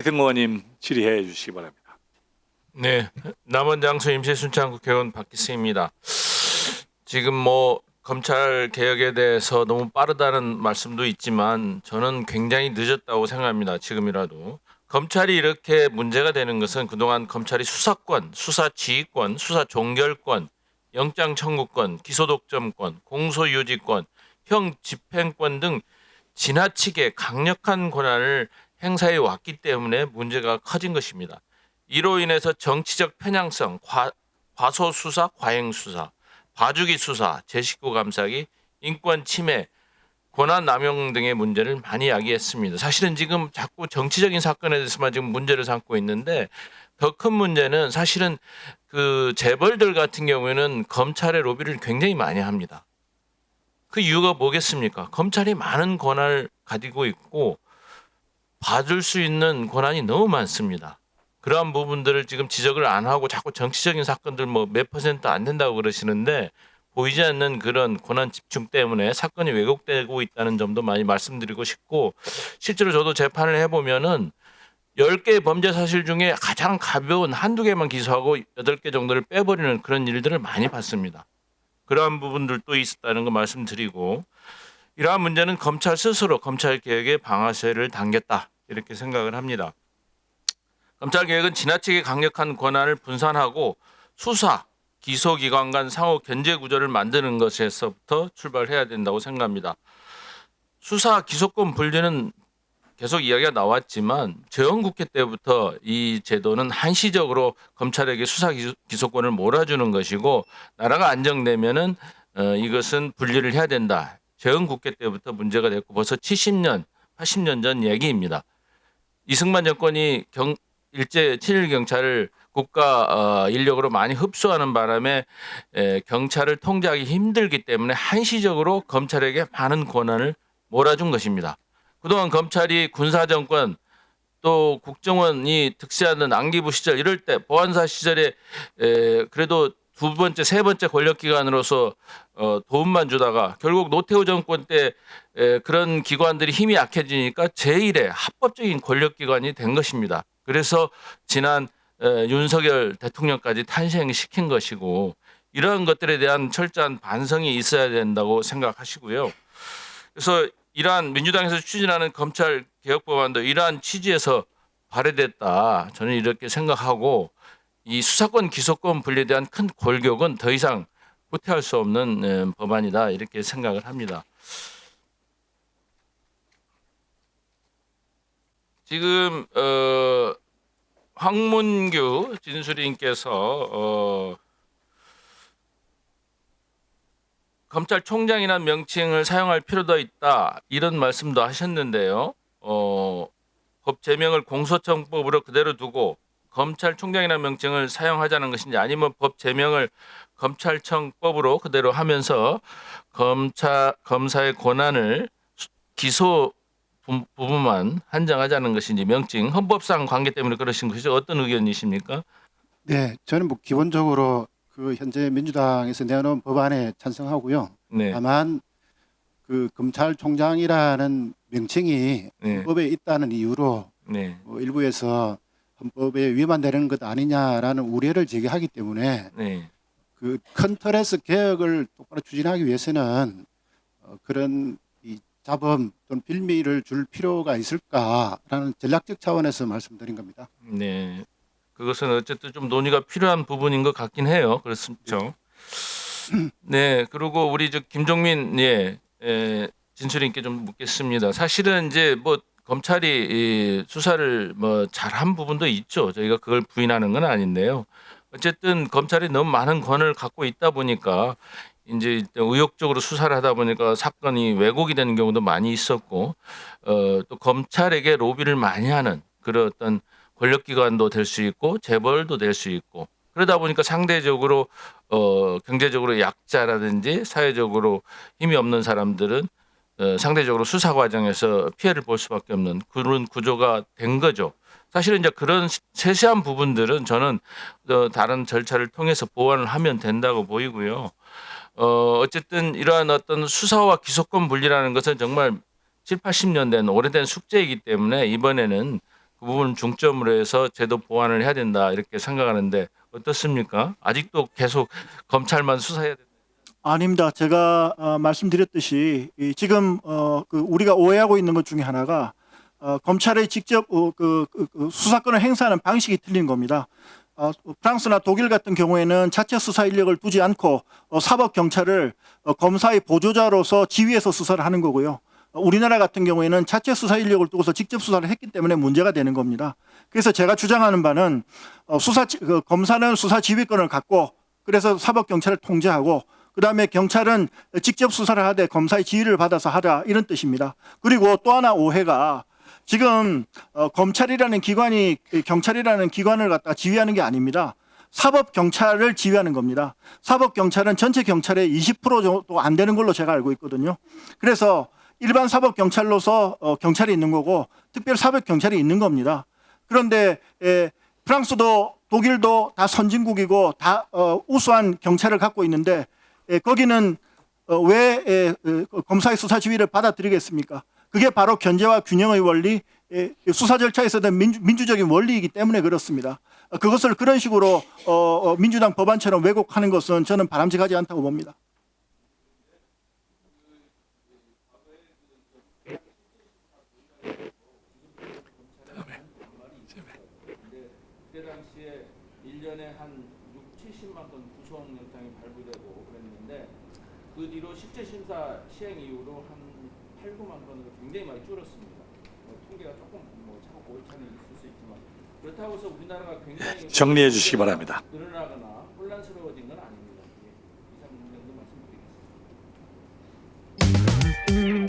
대승 의원님 질의해 주시기 바랍니다. 네, 남원장수 임시순창 국회의원 박기승입니다. 지금 검찰 개혁에 대해서 너무 빠르다는 말씀도 있지만 저는 굉장히 늦었다고 생각합니다. 지금이라도 검찰이 이렇게 문제가 되는 것은 그동안 검찰이 수사권, 수사 지휘권, 수사 종결권, 영장 청구권, 기소 독점권, 공소 유지권, 형 집행권 등 지나치게 강력한 권한을 행사해 왔기 때문에 문제가 커진 것입니다. 이로 인해서 정치적 편향성, 과소 수사, 과잉 수사, 봐주기 수사, 제 식구 감싸기, 인권 침해, 권한 남용 등의 문제를 많이 야기했습니다. 사실은 지금 자꾸 정치적인 사건에 대해서만 지금 문제를 삼고 있는데 더 큰 문제는 사실은 그 재벌들 같은 경우에는 검찰의 로비를 굉장히 많이 합니다. 그 이유가 뭐겠습니까? 검찰이 많은 권한을 가지고 있고 봐줄 수 있는 권한이 너무 많습니다. 그러한 부분들을 지금 지적을 안 하고 자꾸 정치적인 사건들 몇 퍼센트 안 된다고 그러시는데 보이지 않는 그런 권한 집중 때문에 사건이 왜곡되고 있다는 점도 많이 말씀드리고 싶고, 실제로 저도 재판을 해보면은 10개의 범죄 사실 중에 가장 가벼운 한두 개만 기소하고 8개 정도를 빼버리는 그런 일들을 많이 봤습니다. 그러한 부분들도 있었다는 거 말씀드리고, 이러한 문제는 검찰 스스로 검찰 개혁의 방아쇠를 당겼다 이렇게 생각을 합니다. 검찰 개혁은 지나치게 강력한 권한을 분산하고 수사, 기소기관 간 상호 견제 구조를 만드는 것에서부터 출발해야 된다고 생각합니다. 수사, 기소권 분리는 계속 이야기가 나왔지만 재헌국회 때부터 이 제도는 한시적으로 검찰에게 수사 기소권을 몰아주는 것이고, 나라가 안정되면은 이것은 분리를 해야 된다. 재헌국회 때부터 문제가 됐고 벌써 70년, 80년 전 얘기입니다. 이승만 정권이 일제 친일 경찰을 국가 인력으로 많이 흡수하는 바람에 경찰을 통제하기 힘들기 때문에 한시적으로 검찰에게 많은 권한을 몰아준 것입니다. 그동안 검찰이 군사정권 또 국정원이 득세하는 안기부 시절 이럴 때 보안사 시절에 그래도 두 번째, 세 번째 권력기관으로서 도움만 주다가 결국 노태우 정권 때 그런 기관들이 힘이 약해지니까 제1의 합법적인 권력기관이 된 것입니다. 그래서 지난 윤석열 대통령까지 탄생시킨 것이고, 이러한 것들에 대한 철저한 반성이 있어야 된다고 생각하시고요. 그래서 이러한 민주당에서 추진하는 검찰 개혁 법안도 이러한 취지에서 발의됐다. 저는 이렇게 생각하고, 이 수사권 기소권 분리에 대한 큰 골격은 더 이상 후퇴할 수 없는 법안이다 이렇게 생각을 합니다. 지금 황문규 진수리님께서 검찰총장이라는 명칭을 사용할 필요도 있다 이런 말씀도 하셨는데요. 법 제명을 공소청법으로 그대로 두고 검찰총장이라는 명칭을 사용하자는 것인지, 아니면 법 제명을 검찰청법으로 그대로 하면서 검사의 권한을 기소 부분만 한정하자는 것인지, 명칭 헌법상 관계 때문에 그러신 것이죠. 어떤 의견이십니까? 네, 저는 기본적으로 그 현재 민주당에서 내놓은 법안에 찬성하고요. 네. 다만 그 검찰총장이라는 명칭이 네. 헌법에 있다는 이유로 네. 일부에서 헌법에 위반되는 것 아니냐라는 우려를 제기하기 때문에 네. 그 큰 틀에서 개혁을 똑바로 추진하기 위해서는 그런 이 잡음 또는 빌미를 줄 필요가 있을까라는 전략적 차원에서 말씀드린 겁니다. 네. 그것은 어쨌든 좀 논의가 필요한 부분인 것 같긴 해요. 그렇죠. 네. 그리고 우리 김종민 진술인께 좀 묻겠습니다. 사실은 이제 검찰이 이 수사를 잘한 부분도 있죠. 저희가 그걸 부인하는 건 아닌데요. 어쨌든 검찰이 너무 많은 권한을 갖고 있다 보니까 이제 의욕적으로 수사를 하다 보니까 사건이 왜곡이 되는 경우도 많이 있었고, 또 검찰에게 로비를 많이 하는 그런 어떤 권력기관도 될 수 있고 재벌도 될 수 있고, 그러다 보니까 상대적으로 경제적으로 약자라든지 사회적으로 힘이 없는 사람들은 상대적으로 수사 과정에서 피해를 볼 수밖에 없는 그런 구조가 된 거죠. 사실은 이제 그런 세세한 부분들은 저는 다른 절차를 통해서 보완을 하면 된다고 보이고요. 어쨌든 이러한 어떤 수사와 기소권 분리라는 것은 정말 7, 80년 된 오래된 숙제이기 때문에 이번에는 그 부분 중점으로 해서 제도 보완을 해야 된다 이렇게 생각하는데 어떻습니까? 아직도 계속 검찰만 수사해야 된다. 아닙니다. 제가 말씀드렸듯이 지금 우리가 오해하고 있는 것 중에 하나가 검찰의 직접 그 수사권을 행사하는 방식이 틀린 겁니다. 프랑스나 독일 같은 경우에는 자체 수사 인력을 두지 않고 사법 경찰을 검사의 보조자로서 지휘해서 수사를 하는 거고요. 우리나라 같은 경우에는 자체 수사 인력을 두고서 직접 수사를 했기 때문에 문제가 되는 겁니다. 그래서 제가 주장하는 바는 검사는 수사 지휘권을 갖고 그래서 사법 경찰을 통제하고 그다음에 경찰은 직접 수사를 하되 검사의 지휘를 받아서 하라 이런 뜻입니다. 그리고 또 하나 오해가 지금 검찰이라는 기관이 경찰이라는 기관을 갖다 지휘하는 게 아닙니다. 사법 경찰을 지휘하는 겁니다. 사법 경찰은 전체 경찰의 20% 정도 안 되는 걸로 제가 알고 있거든요. 그래서 일반 사법 경찰로서 경찰이 있는 거고 특별 사법 경찰이 있는 겁니다. 그런데 프랑스도 독일도 다 선진국이고 다 우수한 경찰을 갖고 있는데 거기는 왜 검사의 수사 지휘를 받아들이겠습니까? 그게 바로 견제와 균형의 원리, 수사 절차에서 든 민주적인 원리이기 때문에 그렇습니다. 그것을 그런 식으로 민주당 법안처럼 왜곡하는 것은 저는 바람직하지 않다고 봅니다. 그때 당시에 1년에 한 70만 건 구속 영장이 발부되고 그랬는데 그 뒤로 실제 심사 시행 이후로 한 8, 9만 건으로 굉장히 많이 줄었습니다. 통계가 조금 차고 오차는 있을 수 있지만 그렇다고 해서 우리나라가 굉장히 정리해 주시기 바랍니다. 늘어나거나 혼란스러워진 건 아닙니다. 이상 정도 말씀드리겠습니다.